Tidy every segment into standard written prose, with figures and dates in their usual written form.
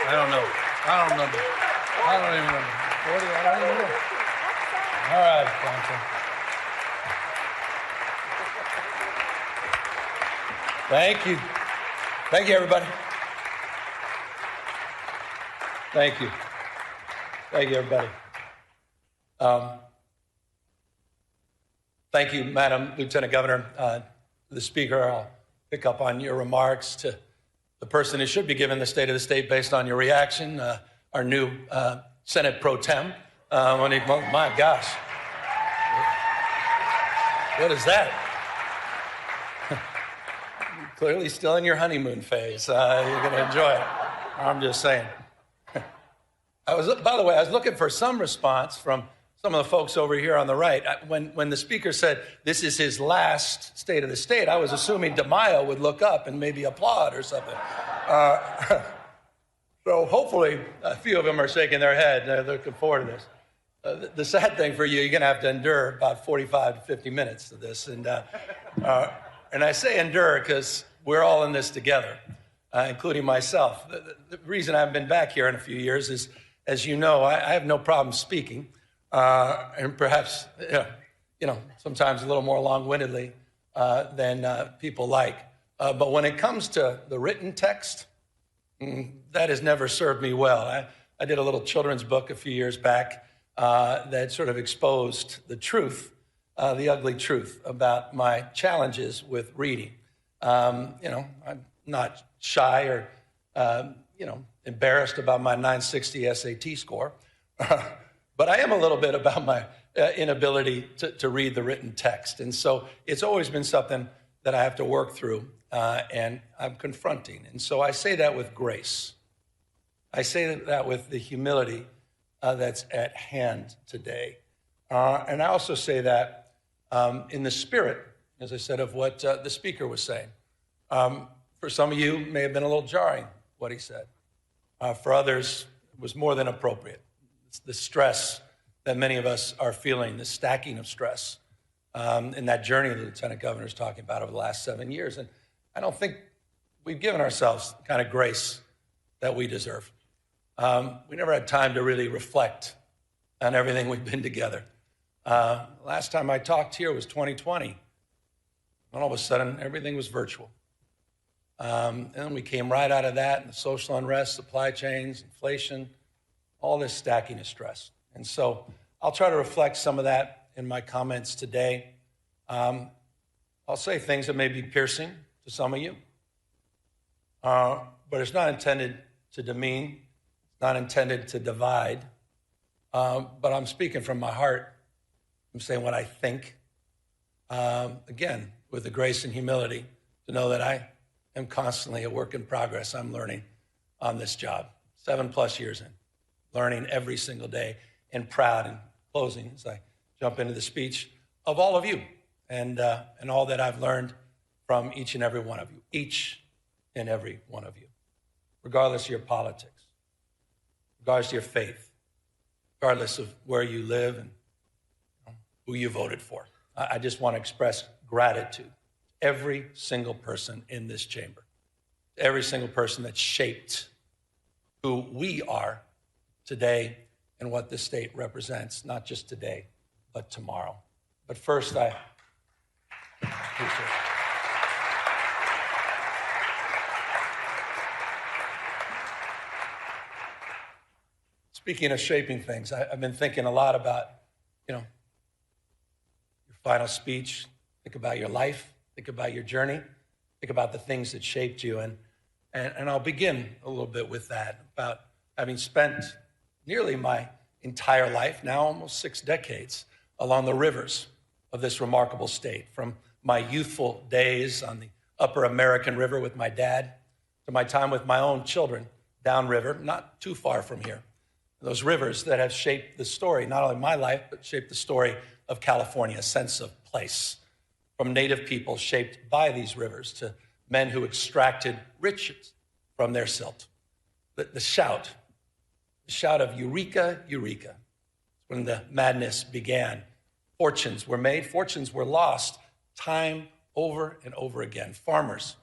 I don't know. I don't know. I don't even know. 40, I don't even know. All right, Johnson. Thank you. Thank you, everybody. Thank you. Thank you, everybody. Thank you, Madam Lieutenant Governor. The Speaker, I'll pick up on your remarks to the person who should be given the State of the State based on your reaction, our new Senate Pro Tem. My gosh. What is that? Clearly still in your honeymoon phase. You're going to enjoy it. I'm just saying. By the way, I was looking for some response from some of the folks over here on the right. When the Speaker said this is his last State of the State, I was assuming DeMaio would look up and maybe applaud or something. So hopefully a few of them are shaking their head. They're looking forward to this. The sad thing for you, you're going to have to endure about 45 to 50 minutes of this. And I say endure because we're all in this together, including myself. The reason I haven't been back here in a few years is, as you know, I have no problem speaking, and perhaps, sometimes a little more long-windedly than people like. But when it comes to the written text, that has never served me well. I did a little children's book a few years back that sort of exposed the truth, the ugly truth about my challenges with reading. I'm not shy or, embarrassed about my 960 SAT score, but I am a little bit about my inability to read the written text. And so it's always been something that I have to work through and I'm confronting. And so I say that with grace. I say that with the humility that's at hand today. And I also say that in the spirit, as I said, of what the Speaker was saying. For some of you, it may have been a little jarring, what he said. For others, it was more than appropriate. It's the stress that many of us are feeling, the stacking of stress in that journey the Lieutenant Governor is talking about over the last 7 years. And I don't think we've given ourselves the kind of grace that we deserve. We never had time to really reflect on everything we've been together. Last time I talked here was 2020. And all of a sudden, everything was virtual. And we came right out of that, and the social unrest, supply chains, inflation, all this stacking of stress. And so I'll try to reflect some of that in my comments today. I'll say things that may be piercing to some of you, but it's not intended to demean, it's not intended to divide, but I'm speaking from my heart. I'm saying what I think, again, with the grace and humility to know that I am constantly a work in progress. I'm learning on this job, 7+ years in, learning every single day, and proud in closing as I jump into the speech of all of you and all that I've learned from each and every one of you, each and every one of you, regardless of your politics, regardless of your faith, regardless of where you live and who you voted for. I just want to express gratitude to every single person in this chamber, every single person that shaped who we are today and what this state represents, not just today, but tomorrow. But first, I appreciate it. Speaking of shaping things, I've been thinking a lot about, your final speech. Think about your life. Think about your journey. Think about the things that shaped you. And I'll begin a little bit with that, about having spent nearly my entire life, now almost 6 decades, along the rivers of this remarkable state, from my youthful days on the Upper American River with my dad to my time with my own children downriver, not too far from here. Those rivers that have shaped the story, not only my life, but shaped the story of California, a sense of place, from native people shaped by these rivers to men who extracted riches from their silt. The shout of Eureka, Eureka, when the madness began. Fortunes were made, fortunes were lost, time over and over again. Farmers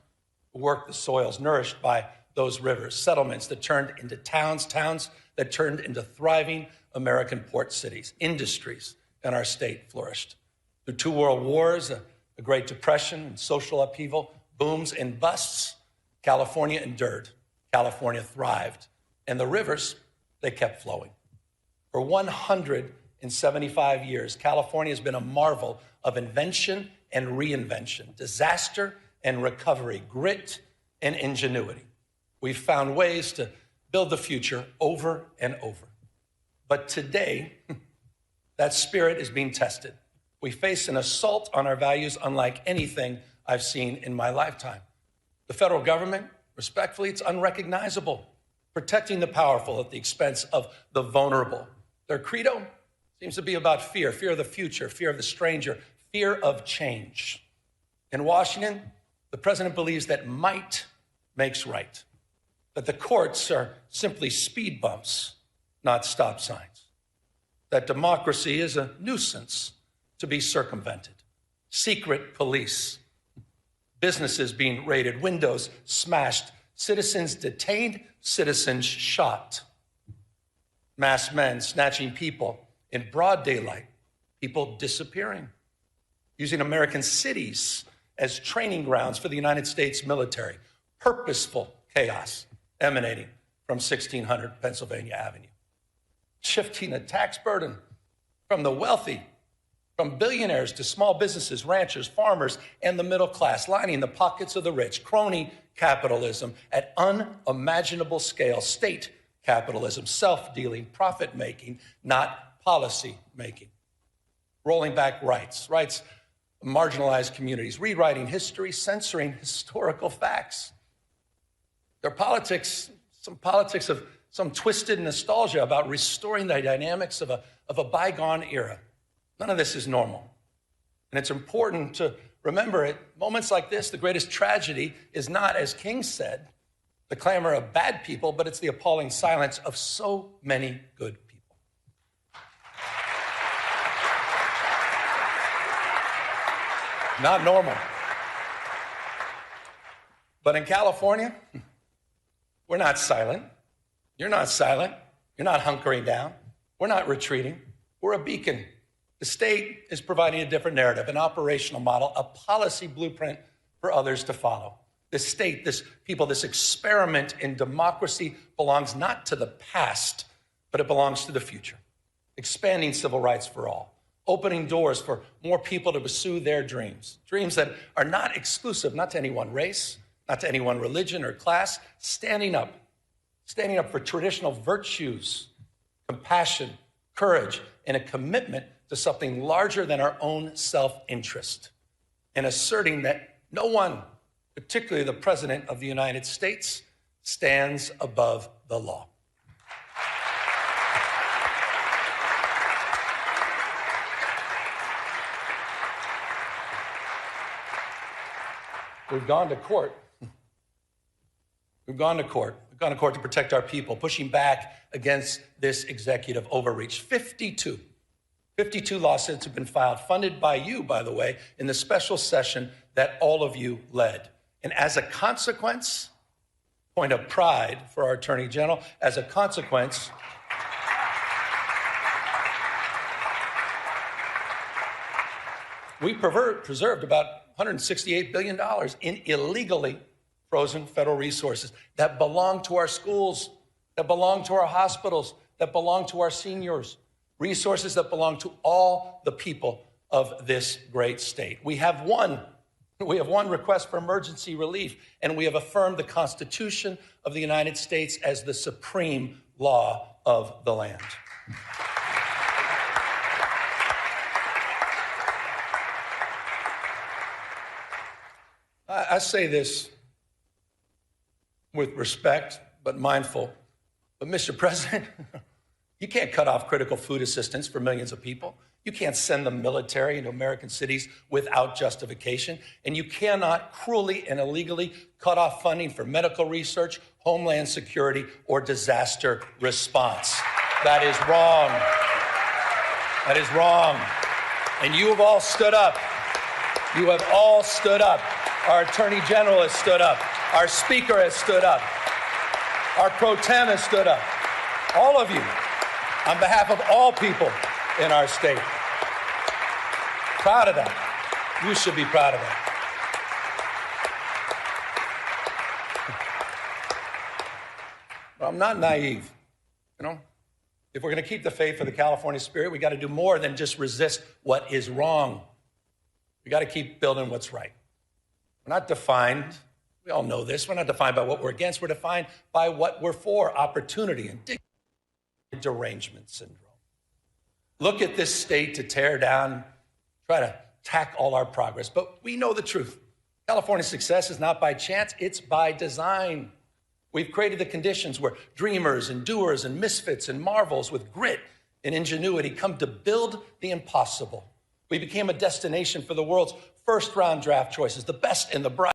who worked the soils, nourished by those rivers, settlements that turned into towns, towns that turned into thriving American port cities, industries in our state flourished. Through 2 world wars, a Great Depression, and social upheaval, booms and busts, California endured. California thrived. And the rivers, they kept flowing. For 175 years, California has been a marvel of invention and reinvention, disaster and recovery, grit and ingenuity. We've found ways to build the future over and over. But today, that spirit is being tested. We face an assault on our values unlike anything I've seen in my lifetime. The federal government, respectfully, it's unrecognizable, protecting the powerful at the expense of the vulnerable. Their credo seems to be about fear, fear of the future, fear of the stranger, fear of change. In Washington, the president believes that might makes right, that the courts are simply speed bumps, not stop signs, that democracy is a nuisance to be circumvented, secret police, businesses being raided, windows smashed, citizens detained, citizens shot, masked men snatching people in broad daylight, people disappearing, using American cities as training grounds for the United States military, purposeful chaos emanating from 1600 Pennsylvania Avenue, shifting a tax burden from the wealthy, from billionaires to small businesses, ranchers, farmers, and the middle class, lining the pockets of the rich, crony capitalism at unimaginable scale, state capitalism, self-dealing, profit-making, not policy-making, rolling back rights, marginalized communities, rewriting history, censoring historical facts. Their politics, of some twisted nostalgia about restoring the dynamics of a bygone era. None of this is normal. And it's important to remember at moments like this, the greatest tragedy is not, as King said, the clamor of bad people, but it's the appalling silence of so many good people. Not normal. But in California, we're not silent. You're not silent. You're not hunkering down. We're not retreating. We're a beacon. The state is providing a different narrative, an operational model, a policy blueprint for others to follow. This state, this people, this experiment in democracy belongs not to the past, but it belongs to the future. Expanding civil rights for all, opening doors for more people to pursue their dreams, dreams that are not exclusive, not to any one race, not to any one religion or class, standing up for traditional virtues, compassion, courage, and a commitment to something larger than our own self-interest, and asserting that no one, particularly the President of the United States, stands above the law. We've gone to court. We've gone to court to protect our people, pushing back against this executive overreach. 52 lawsuits have been filed, funded by you, by the way, in the special session that all of you led. And as a consequence, point of pride for our Attorney General, as a consequence, we preserved about $168 billion in illegally frozen federal resources that belong to our schools, that belong to our hospitals, that belong to our seniors, resources that belong to all the people of this great state. We have one request for emergency relief, and we have affirmed the Constitution of the United States as the supreme law of the land. I say this with respect, but mindful. But Mr. President, you can't cut off critical food assistance for millions of people. You can't send the military into American cities without justification. And you cannot cruelly and illegally cut off funding for medical research, homeland security, or disaster response. That is wrong. That is wrong. And you have all stood up. You have all stood up. Our Attorney General has stood up. Our Speaker has stood up. Our pro tem has stood up. All of you, on behalf of all people in our state. Proud of that. You should be proud of that. But I'm not naive, you know? If we're going to keep the faith for the California spirit, we got to do more than just resist what is wrong. We got to keep building what's right. We're not defined, we all know this, we're not defined by what we're against, we're defined by what we're for, opportunity and dignity, derangement syndrome. Look at this state to tear down, try to attack all our progress, but we know the truth. California's success is not by chance, it's by design. We've created the conditions where dreamers and doers and misfits and marvels with grit and ingenuity come to build the impossible. We became a destination for the world's first-round draft choices, the best and the brightest.